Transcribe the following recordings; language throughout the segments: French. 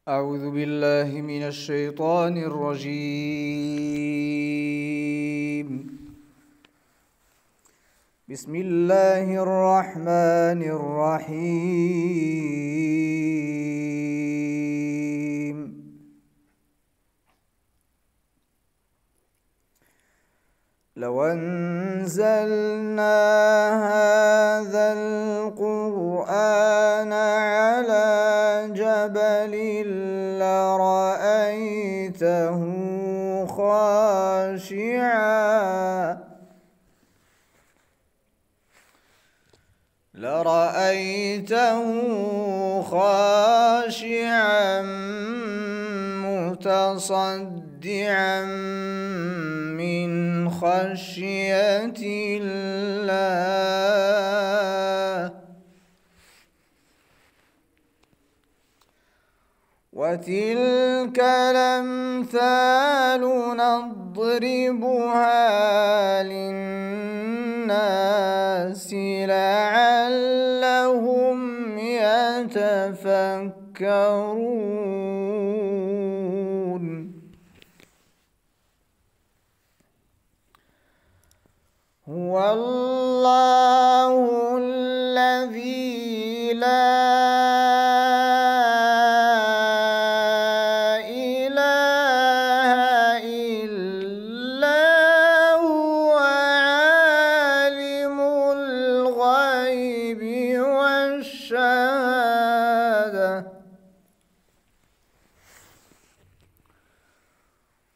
أعوذ بالله من الشيطان الرجيم. بسم الله الرحمن الرحيم. لو أنزلنا هذا القرآن على جبل لرأيته خاشعا متصدعا من خشية الله. وتلك الأمثال نضربها للناس لعلهم يتفكرون. هو الله الذي لا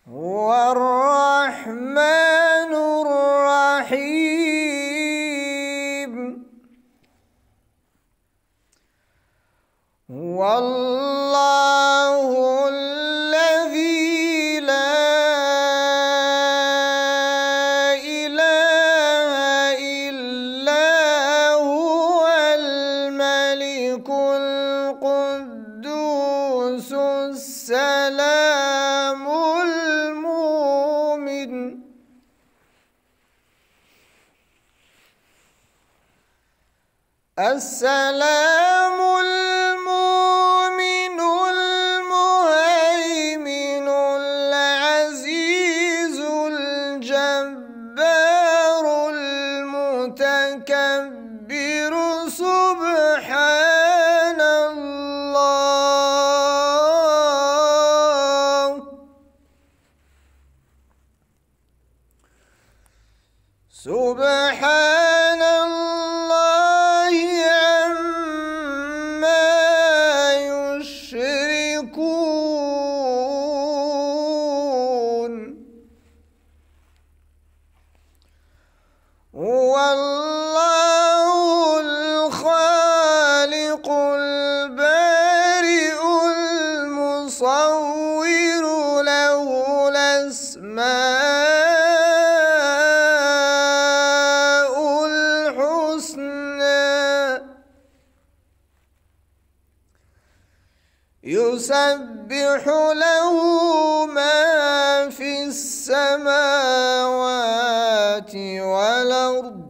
هو الرحمن الرحيم. هو الله الذي لا إله إلا هو الملك القدوس السلام السلام المؤمن المهيمن العزيز الجبار المتكبر سبحان الله. سبحان الله عما يشركون. هو الله الخالق البارئ المصور له الأسماء يسبح له ما في السماوات والأرض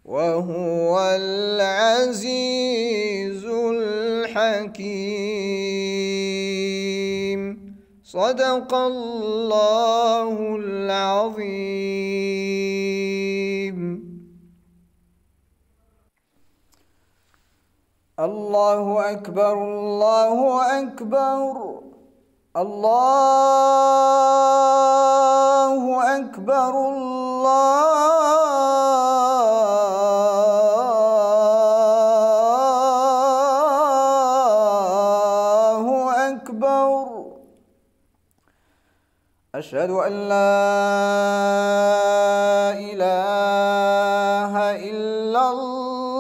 وهو العزيز الحكيم. صدق الله العظيم. الله أكبر الله أكبر الله أكبر الله أكبر. أشهد أن لا إله إلا الله.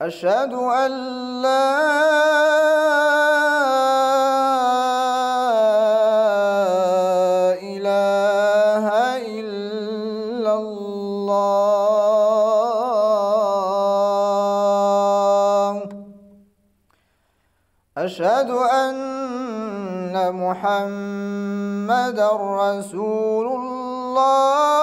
أشهد أن لا إله إلا الله. أشهد أن محمدًا رسول الله.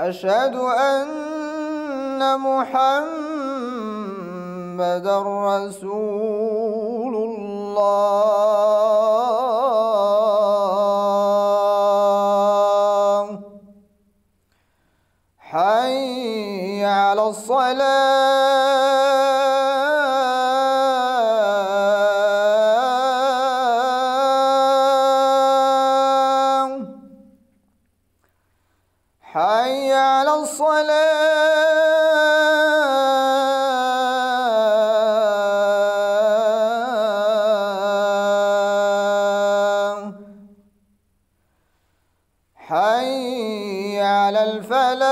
أشهد أن محمدًا رسول الله. حي على الصلاة. حي على الصلاة. حي على الفلاح.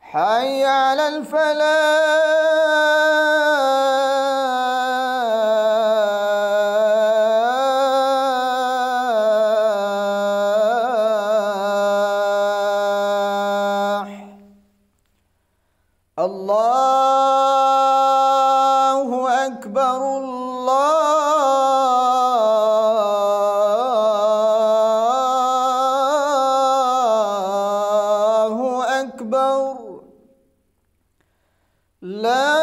حي على الفلاح. الله أكبر الله أكبر. لا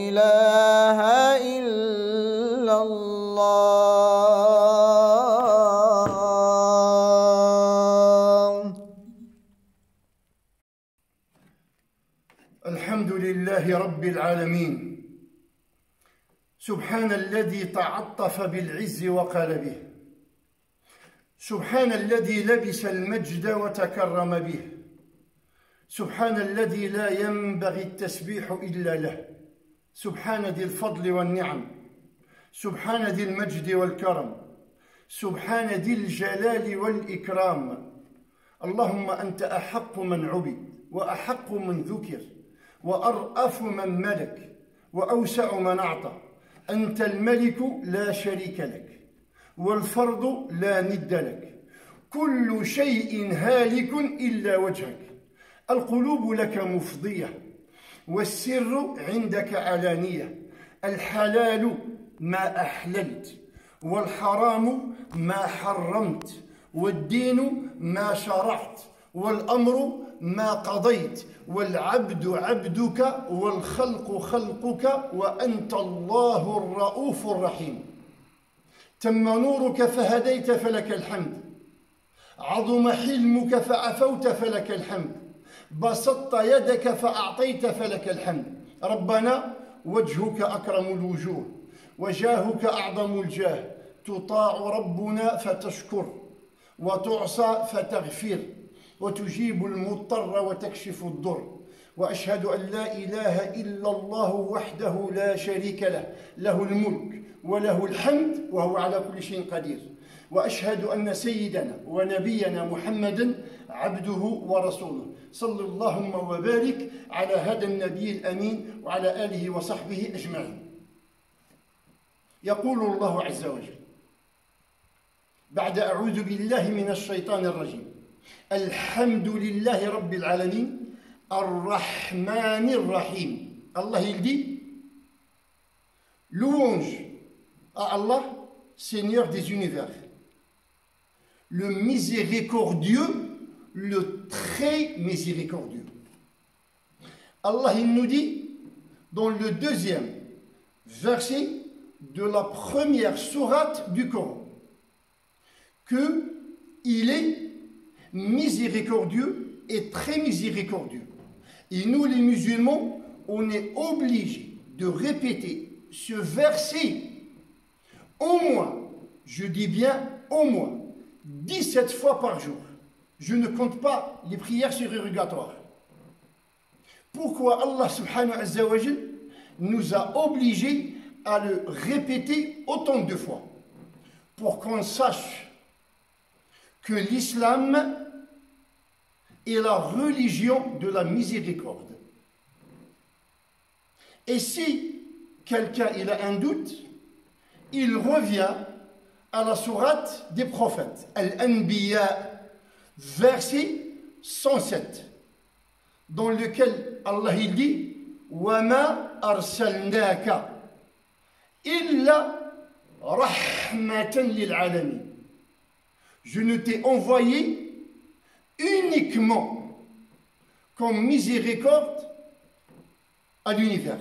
إله إلا الله. الحمد لله رب العالمين. سبحان الذي تعطف بالعز وقال به. سبحان الذي لبس المجد وتكرم به. سبحان الذي لا ينبغي التسبيح إلا له. سبحان ذي الفضل والنعم. سبحان ذي المجد والكرم. سبحان ذي الجلال والإكرام. اللهم أنت أحق من عبد وأحق من ذكر وأرأف من ملك وأوسع من أعطى. أنت الملك لا شريك لك والفرد لا ند لك. كل شيء هالك إلا وجهك. القلوب لك مفضية والسر عندك علانية. الحلال ما أحللت والحرام ما حرمت والدين ما شرعت والأمر ما قضيت والعبد عبدك والخلق خلقك وأنت الله الرؤوف الرحيم. تم نورك فهديت فلك الحمد. عظم حلمك فعفوت فلك الحمد. بسطت يدك فأعطيت فلك الحمد. ربنا وجهك أكرم الوجوه وجاهك أعظم الجاه. تطاع ربنا فتشكر وتعصى فتغفر وتجيب المضطر وتكشف الضر. وأشهد أن لا إله إلا الله وحده لا شريك له. له الملك وله الحمد وهو على كل شيء قدير. وأشهد أن سيدنا ونبينا محمدا عبده ورسوله. صلى اللهم وبارك على هذا النبي الأمين وعلى آله وصحبه أجمعين. يقول الله عز وجل بعد أعوذ بالله من الشيطان الرجيم: الحمد لله رب العالمين الرحمن الرحيم. Allah il dit louange à Allah, Seigneur des univers, le miséricordieux, le très miséricordieux. Allah il nous dit dans le deuxième verset de la première sourate du Coran qu'il est miséricordieux et très miséricordieux. Et nous les musulmans, on est obligés de répéter ce verset au moins, je dis bien au moins, 17 fois par jour. Je ne compte pas les prières surérogatoires. Pourquoi Allah subhanahu wa ta'ala nous a obligés à le répéter autant de fois? Pour qu'on sache que l'islam est la religion de la miséricorde. Et si quelqu'un il a un doute, il revient à la sourate des prophètes, Al-Anbiya, verset 107. dans lequel Allah il dit وَمَا أَرْسَلْنَاكَ إِلَّا رَحْمَةً لِلْعَالَمِينَ. Je ne t'ai envoyé uniquement comme miséricorde à l'univers.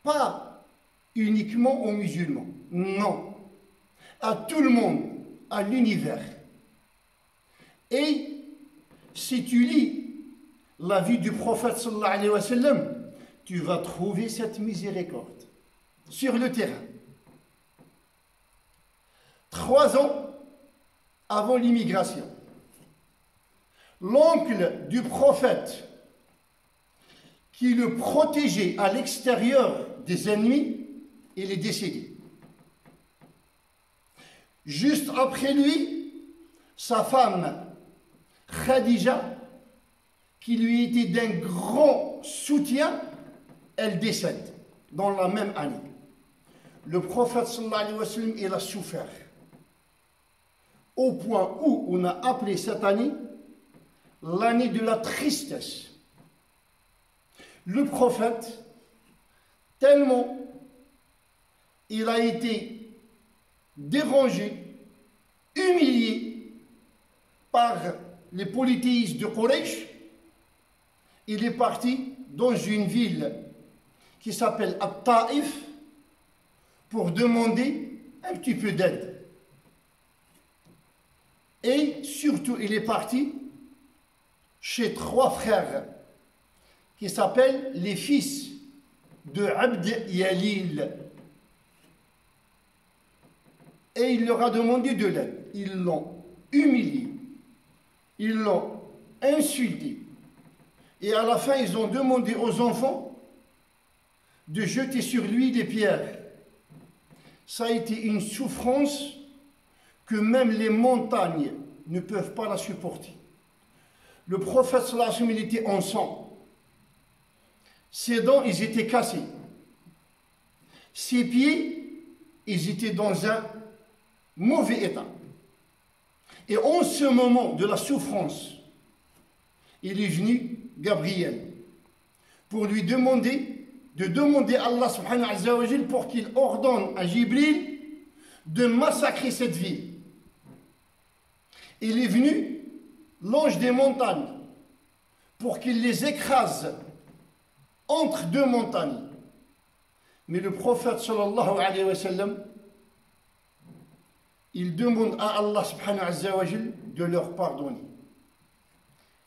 Pas uniquement aux musulmans, non. À tout le monde, à l'univers. Et si tu lis la vie du prophète sallallahu alayhi wa sallam, tu vas trouver cette miséricorde sur le terrain. 3 ans avant l'immigration, l'oncle du prophète qui le protégeait à l'extérieur des ennemis, il est décédé. Juste après lui, sa femme Khadija, qui lui était d'un grand soutien, elle décède dans la même année. Le prophète sallallahu alayhi wa sallam, il a souffert au point où on a appelé cette année l'année de la tristesse. Le prophète, tellement il a été dérangé, humilié par les polythéistes de Quraysh, il est parti dans une ville qui s'appelle At-Taïf pour demander un petit peu d'aide. Et surtout, il est parti chez 3 frères qui s'appellent les fils de Abd Yalil. Et il leur a demandé de l'aide. Ils l'ont humilié, ils l'ont insulté. Et à la fin, ils ont demandé aux enfants de jeter sur lui des pierres. Ça a été une souffrance que même les montagnes ne peuvent pas la supporter. Le prophète sallallahu alayhi wa sallam, il était en sang. Ses dents, ils étaient cassés. Ses pieds, ils étaient dans un mauvais état. Et en ce moment de la souffrance, il est venu Gabriel pour lui demander à Allah subhanahu wa ta'ala pour qu'il ordonne à Jibril de massacrer cette ville. Il est venu l'ange des montagnes pour qu'il les écrase entre 2 montagnes. Mais le prophète sallallahu alayhi wa sallam, il demande à Allah subhanahu wa ta'ala de leur pardonner.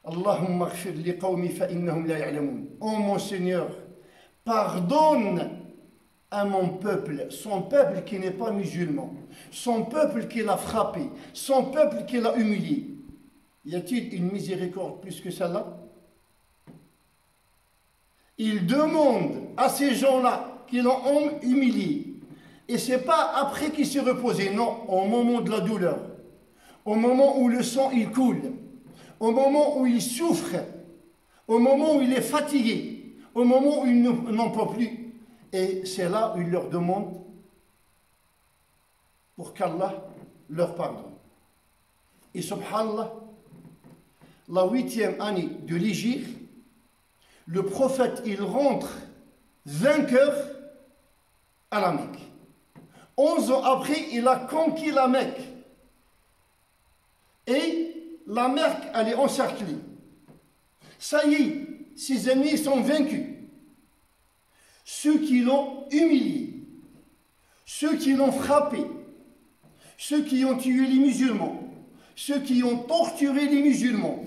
Allahumma ghfir li qawmi fa innahum la ya'lamun. Oh mon Seigneur, pardonne à mon peuple, son peuple qui n'est pas musulman, son peuple qui l'a frappé, son peuple qui l'a humilié. Y a-t-il une miséricorde plus que celle-là? Il demande à ces gens-là qui l'ont humilié. Et ce n'est pas après qu'il s'est reposé, non, au moment de la douleur, au moment où le sang il coule, au moment où il souffre, au moment où il est fatigué, au moment où il n'en peut plus. Et c'est là où il leur demande pour qu'Allah leur pardonne. Et subhanallah, la 8e année de l'Hégire, le prophète, il rentre vainqueur à la Mecque. 11 ans après, il a conquis la Mecque. Et la Mecque, elle est encerclée. Ça y est, ses ennemis sont vaincus. Ceux qui l'ont humilié, ceux qui l'ont frappé, ceux qui ont tué les musulmans, ceux qui ont torturé les musulmans,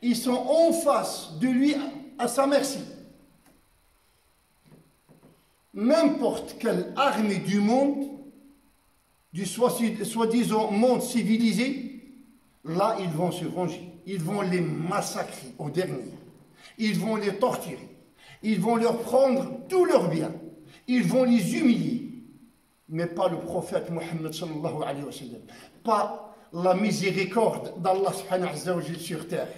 ils sont en face de lui à sa merci. N'importe quelle armée du monde, du soi-disant monde civilisé, là ils vont se venger. Ils vont les massacrer au dernier. Ils vont les torturer. Ils vont leur prendre tous leurs biens. Ils vont les humilier. Mais pas le prophète Mohammed sallallahu alayhi wa sallam. Pas la miséricorde d'Allah subhanahu wa ta'ala sur terre.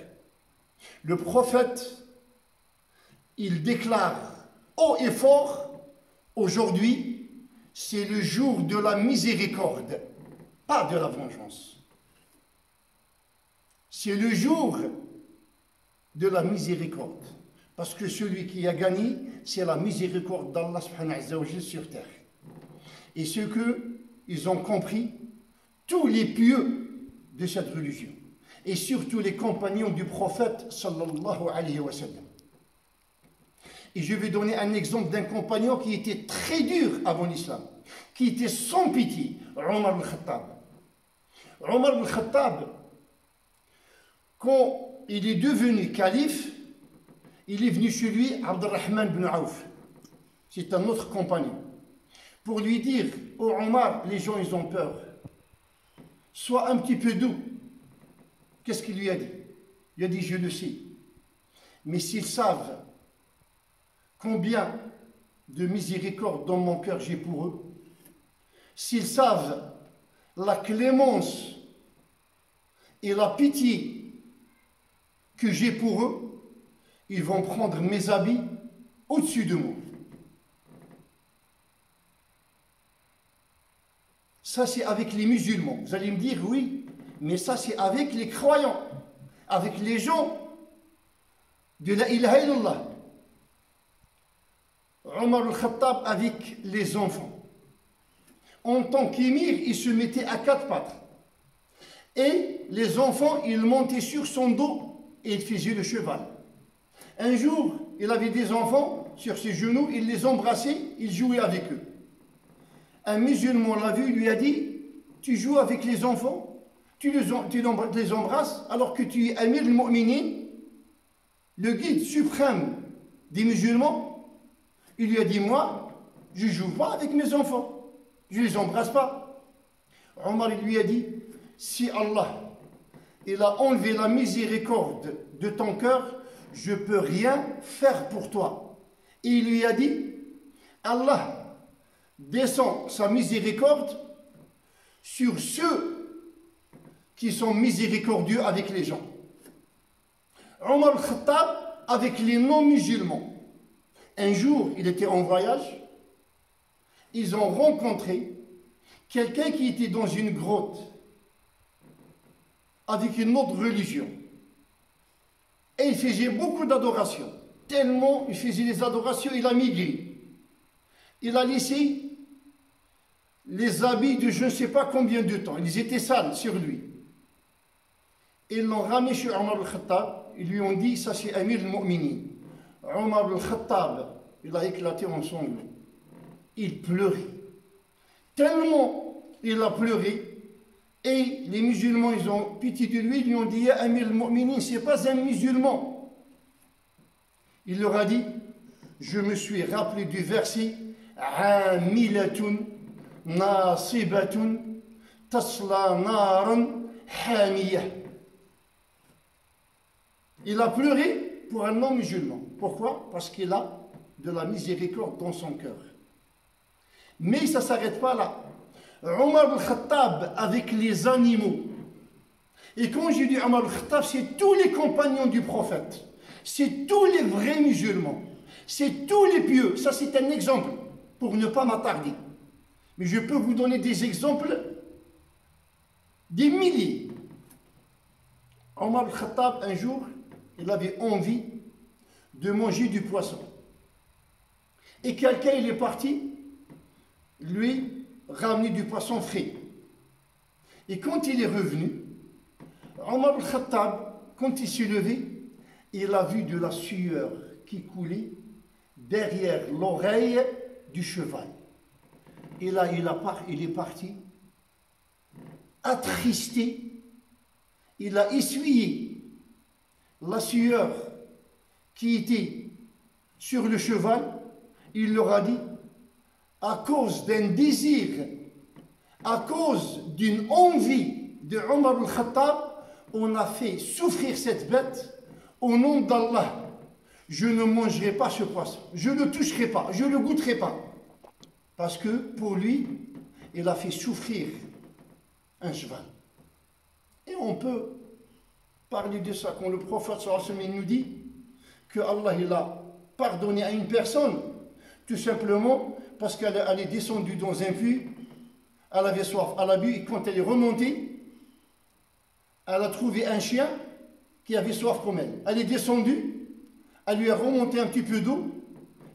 Le prophète, il déclare haut et fort, aujourd'hui, c'est le jour de la miséricorde, pas de la vengeance. C'est le jour de la miséricorde. Parce que celui qui a gagné, c'est la miséricorde d'Allah subhanahu wa ta'ala sur terre. Et ce qu'ils ont compris, tous les pieux de cette religion, et surtout les compagnons du prophète sallallahu alayhi wa sallam. Et je vais donner un exemple d'un compagnon qui était très dur avant l'islam, qui était sans pitié, Omar al-Khattab. Omar al-Khattab, quand il est devenu calife, il est venu chez lui, Abdurrahman ibn Auf. C'est un autre compagnon. Pour lui dire, oh Omar, les gens ils ont peur. Sois un petit peu doux. Qu'est-ce qu'il lui a dit? Il a dit, je le sais. Mais s'ils savent combien de miséricorde dans mon cœur j'ai pour eux, s'ils savent la clémence et la pitié que j'ai pour eux, ils vont prendre mes habits au-dessus de moi. Ça, c'est avec les musulmans. Vous allez me dire, oui, mais ça, c'est avec les croyants, avec les gens de la ilaha illallah. Omar al-Khattab avec les enfants. En tant qu'émir, il se mettait à quatre pattes. Et les enfants, ils montaient sur son dos et il faisait le cheval. Un jour, il avait des enfants sur ses genoux, il les embrassait, il jouait avec eux. Un musulman l'a vu, lui a dit, tu joues avec les enfants, tu les embrasses, alors que tu es Amir al-Mu'minin, le guide suprême des musulmans. Il lui a dit, moi, je ne joue pas avec mes enfants, je ne les embrasse pas. Omar lui a dit, si Allah, il a enlevé la miséricorde de ton cœur, je ne peux rien faire pour toi. Et il lui a dit, Allah descend sa miséricorde sur ceux qui sont miséricordieux avec les gens. Omar al-Khattab avec les non-musulmans. Un jour, il était en voyage, ils ont rencontré quelqu'un qui était dans une grotte avec une autre religion. Et il faisait beaucoup d'adorations. Tellement il faisait des adorations, il a migré. Il a laissé les habits de je ne sais pas combien de temps. Ils étaient sales sur lui. Ils l'ont ramené chez Omar al-Khattab. Ils lui ont dit, ça c'est Amir al-Mu'minin. Omar al-Khattab, il a éclaté en sanglots. Il pleurait. Tellement il a pleuré. Et les musulmans, ils ont pitié de lui, ils lui ont dit, Amir al-Mu'minin, ce n'est pas un musulman. Il leur a dit, je me suis rappelé du verset, Amilatun nasibatun tasla naran hamiyah. Il a pleuré pour un non-musulman. Pourquoi? Parce qu'il a de la miséricorde dans son cœur. Mais ça ne s'arrête pas là. Omar al-Khattab avec les animaux. Et quand j'ai dit Omar al-Khattab, c'est tous les compagnons du prophète. C'est tous les vrais musulmans. C'est tous les pieux. Ça, c'est un exemple pour ne pas m'attarder. Mais je peux vous donner des exemples, des milliers. Omar al-Khattab, un jour, il avait envie de manger du poisson. Et quelqu'un, il est parti, lui, ramener du poisson frais. Et quand il est revenu, Omar al-Khattab, quand il s'est levé, il a vu de la sueur qui coulait derrière l'oreille du cheval. Et là, il est parti, attristé. Il a essuyé la sueur qui était sur le cheval. Il leur a dit, à cause d'un désir, à cause d'une envie de Omar al-Khattab, on a fait souffrir cette bête au nom d'Allah. Je ne mangerai pas ce poisson, je ne le toucherai pas, je ne le goûterai pas. Parce que pour lui, il a fait souffrir un cheval. Et on peut parler de ça quand le prophète sallallahu alayhi wa sallam nous dit que Allah il a pardonné à une personne tout simplement parce qu'elle est descendue dans un puits, elle avait soif, elle a bu et quand elle est remontée, elle a trouvé un chien qui avait soif comme elle. Elle est descendue, elle lui a remonté un petit peu d'eau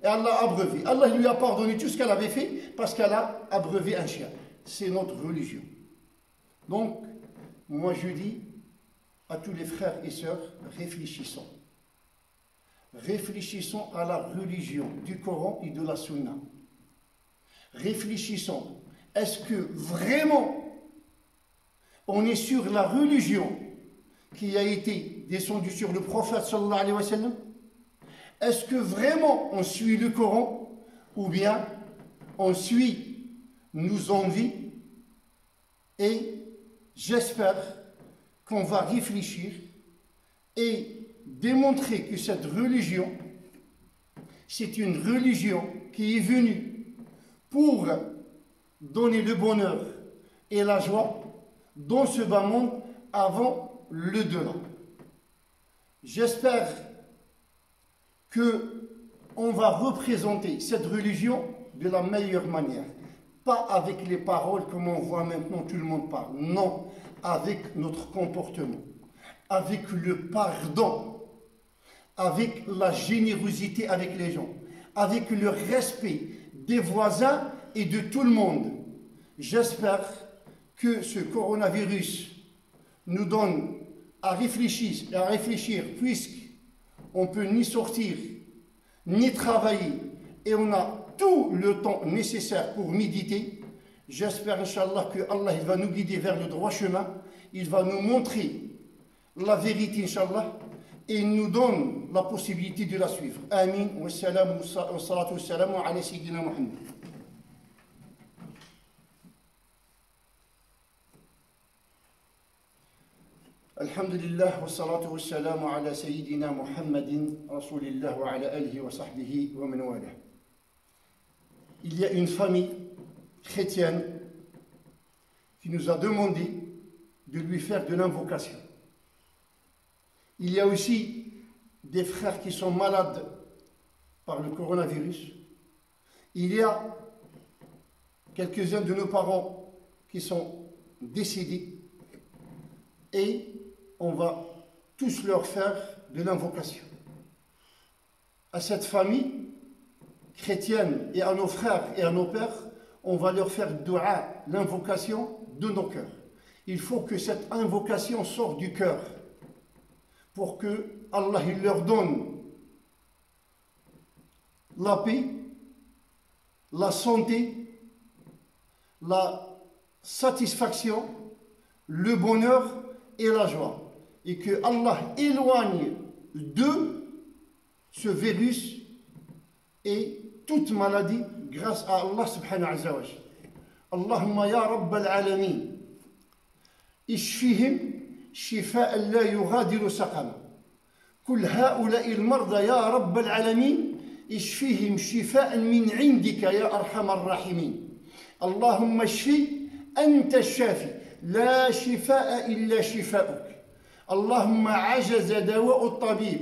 et elle l'a abreuvé. Allah lui a pardonné tout ce qu'elle avait fait parce qu'elle a abreuvé un chien. C'est notre religion. Donc, moi je dis à tous les frères et sœurs, réfléchissons. Réfléchissons à la religion du Coran et de la Sunna. Réfléchissons. Est-ce que vraiment on est sur la religion qui a été descendue sur le prophète sallallahu alayhi wa sallam? Est-ce que vraiment on suit le Coran ou bien on suit nos envies? Et j'espère qu'on va réfléchir et démontrer que cette religion, c'est une religion qui est venue pour donner le bonheur et la joie dans ce bas monde avant le delà. J'espère qu'on va représenter cette religion de la meilleure manière. Pas avec les paroles comme on voit maintenant, tout le monde parle. Non, avec notre comportement, avec le pardon, avec la générosité avec les gens, avec le respect des voisins et de tout le monde. J'espère que ce coronavirus nous donne à réfléchir puisqu'on ne peut ni sortir, ni travailler, et on a tout le temps nécessaire pour méditer. J'espère, Inch'Allah, que Allah il va nous guider vers le droit chemin, il va nous montrer la vérité, Inch'Allah, et il nous donne la possibilité de la suivre. Amin. Wa salatu wa salamu ala Sayyidina Muhammad. Alhamdulillah wa salatu wa salamu ala Sayyidina Muhammadin Rasulillah wa ala alihi wa sahbihi wa man wala. Il y a une famille chrétienne qui nous a demandé de lui faire de l'invocation. Il y a aussi des frères qui sont malades par le coronavirus. Il y a quelques-uns de nos parents qui sont décédés et on va tous leur faire de l'invocation. À cette famille chrétienne et à nos frères et à nos pères, on va leur faire dua, l'invocation de nos cœurs. Il faut que cette invocation sorte du cœur pour que Allah il leur donne la paix, la santé, la satisfaction, le bonheur et la joie. Et que Allah éloigne de ce virus et toute maladie grâce à Allah subhanahu wa ta'ala. Allahumma ya Rabbal alamin, ishfihim شفاء لا يغادر سقما كل هؤلاء المرضى يا رب العالمين اشفيهم شفاء من عندك يا أرحم الراحمين اللهم اشفي أنت الشافي لا شفاء إلا شفاؤك اللهم عجز دواء الطبيب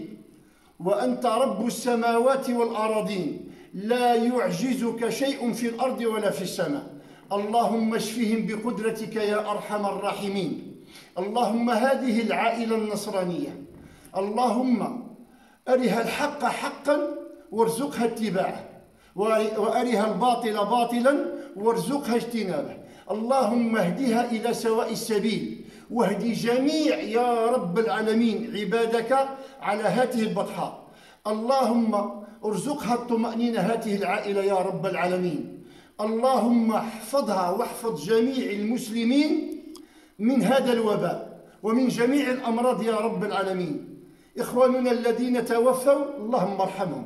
وأنت رب السماوات والأراضين لا يعجزك شيء في الأرض ولا في السماء اللهم اشفهم بقدرتك يا أرحم الراحمين اللهم هذه العائلة النصرانية اللهم أرها الحق حقا وارزقها اتباعه وأرها الباطل باطلا وارزقها اجتنابه اللهم اهدها إلى سواء السبيل واهدي جميع يا رب العالمين عبادك على هذه البطحاء اللهم ارزقها الطمأنينة هذه العائلة يا رب العالمين اللهم احفظها واحفظ جميع المسلمين من هذا الوباء ومن جميع الأمراض يا رب العالمين إخواننا الذين توفوا اللهم ارحمهم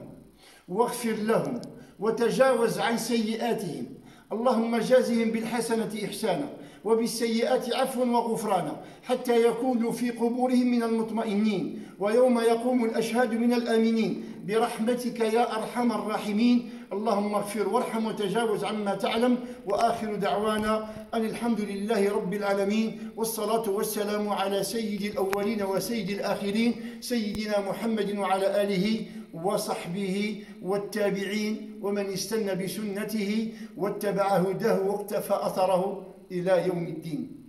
واغفر لهم وتجاوز عن سيئاتهم اللهم جازهم بالحسنة إحسانا وبالسيئات عفوا وغفرانا حتى يكونوا في قبورهم من المطمئنين ويوم يقوم الأشهاد من الآمنين برحمتك يا أرحم الراحمين اللهم اغفر وارحم وتجاوز عما تعلم وآخر دعوانا أن الحمد لله رب العالمين والصلاة والسلام على سيد الأولين وسيد الآخرين سيدنا محمد وعلى آله وصحبه والتابعين ومن استنى بسنته واتبع هداه واقتفى أثره إلى يوم الدين.